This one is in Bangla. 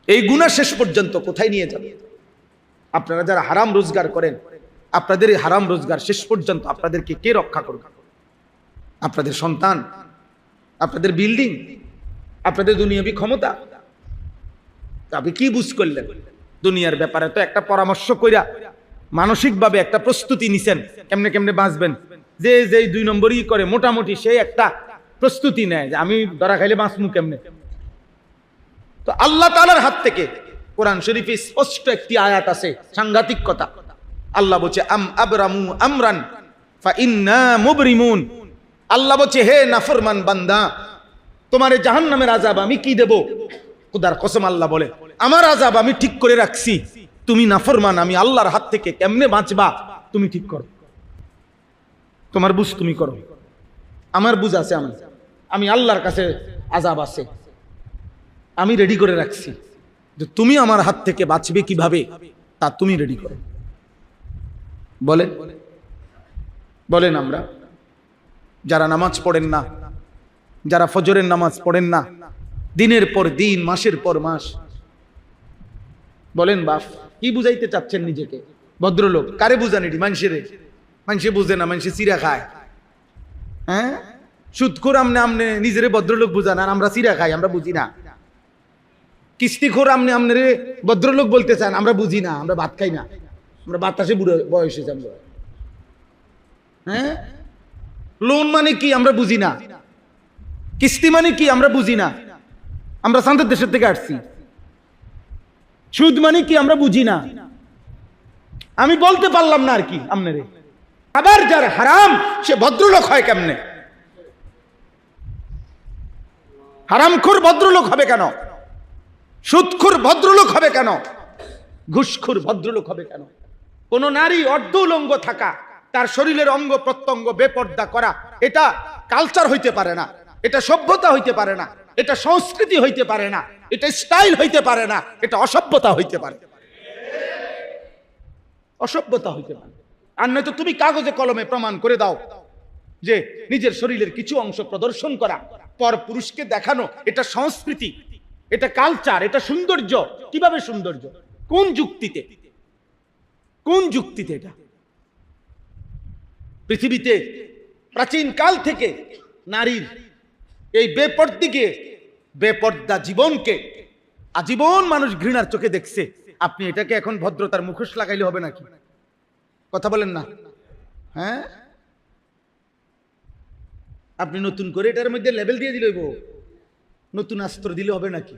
এই গুনাহ শেষ পর্যন্ত কোথায় নিয়ে যাবে? আপনারা যারা হারাম রোজগার করেন, আপনাদের এই হারাম রোজগার শেষ পর্যন্ত আপনাদেরকে কে রক্ষা করবে? আপনাদের সন্তান, আপনাদের বিল্ডিং, আপনাদের দুনিয়াবি ক্ষমতা? আপনি কি বুঝ করলেন দুনিয়ার ব্যাপারে? তো একটা পরামর্শ কইরা মানসিকভাবে একটা প্রস্তুতি নিছেন কেমনে কেমনে বাঁচবেন। যে যে 2 নম্বরই করে মোটামুটি সে একটা প্রস্তুতি নেয় যে আমি ধরা খাইলে বাঁচমু কেমনে। তো আল্লাহ তাআলার হাত থেকে কোরআন শরীফে স্পষ্ট একটি আয়াত আছে, সাংঘাতিক কথা। আল্লাহ বলছে আম আবরামু আমরান ফা ইন্না মুবরিমুন। আল্লাহ বলছে হে নাফরমান বান্দা, তোমার জাহান্নামের আযাব আমি কি দেব? খোদার কসম আল্লাহ বলে আমার আযাব আমি ঠিক করে রাখছি, তুমি নাফরমান, আমি আল্লাহর হাত থেকে কেমনে বাঁচবা তুমি ঠিক করো। তোমার বুঝ তুমি করো, আমার বুঝ আছে, আমি আল্লাহর কাছে আযাব আছে, আমি রেডি করে রাখছি যে তুমি আমার হাত থেকে বাঁচবে কিভাবে তা তুমি রেডি করো। বলেন বলেন আমরা যারা নামাজ পড়েন না, যারা ফজরের নামাজ পড়েন না, দিনের পর দিন মাসের পর মাস, বলেন বাপ কি বুঝাইতে চাচ্ছেন নিজেকে? ভদ্রলোক কারে বুঝান এটি? মানুষেরে? মানুষে বুঝে না, মানুষে চিরা খায়। হ্যাঁ, সুদখোর আমনে আমনে নিজেরে ভদ্রলোক বুঝান আর আমরা চিরা খাই, আমরা বুঝি না। কিস্তিখোর আমনে আমনে ভদ্রলোক বলতে চান, আমরা বুঝি না, আমরা ভাত খাই না, আমরা বাতাসে বুড়ো বয়সে যাব। হ্যাঁ, লোন মানে কি আমরা বুঝি না, কিস্তি মানে কি আমরা বুঝি না, আমরা শান্তির দেশের থেকে আসছি। সুদ মানে কি আমরা বুঝি না, আমি বলতে পারলাম না আর কি আপনারে। আবার যার হারাম সে ভদ্রলোক হয় কেমনে? হারামখোর ভদ্রলোক হবে কেন? সুদখোর ভদ্রলোক হবে কেন? ঘুষখোর ভদ্রলোক হবে কেন? কোন নারী অর্ধ উলঙ্গ থাকা, তার শরীরের অঙ্গ প্রত্যঙ্গ বেপর্দা করা, এটা কালচার হইতে পারে না, এটা সভ্যতা হইতে পারে না, এটা সংস্কৃতি হইতে পারে না, এটা স্টাইল হইতে পারে না, এটা অসভ্যতা হইতে পারে, অসভ্যতা হইতে পারে। আর নয়তো তুমি কাগজে কলমে প্রমাণ করে দাও যে নিজের শরীরের কিছু অংশ প্রদর্শন করা, পর পুরুষকে দেখানো, এটা সংস্কৃতি, এটা কালচার, এটা সৌন্দর্য। কিভাবে সৌন্দর্য? কোন যুক্তিতে? কোন যুক্তিতে? এটা পৃথিবীতে প্রাচীন কাল থেকে নারীর এই বেপর্দা জীবনকে আজীবন মানুষ ঘৃণার চোখে দেখছে। আপনি এটাকে এখন ভদ্রতার মুখোশ লাগাইলে হবে নাকি? কথা বলেন না? হ্যাঁ, আপনি নতুন করে এটার মধ্যে লেবেল দিয়ে দিলে নতুন অস্ত্র দিলে হবে নাকি?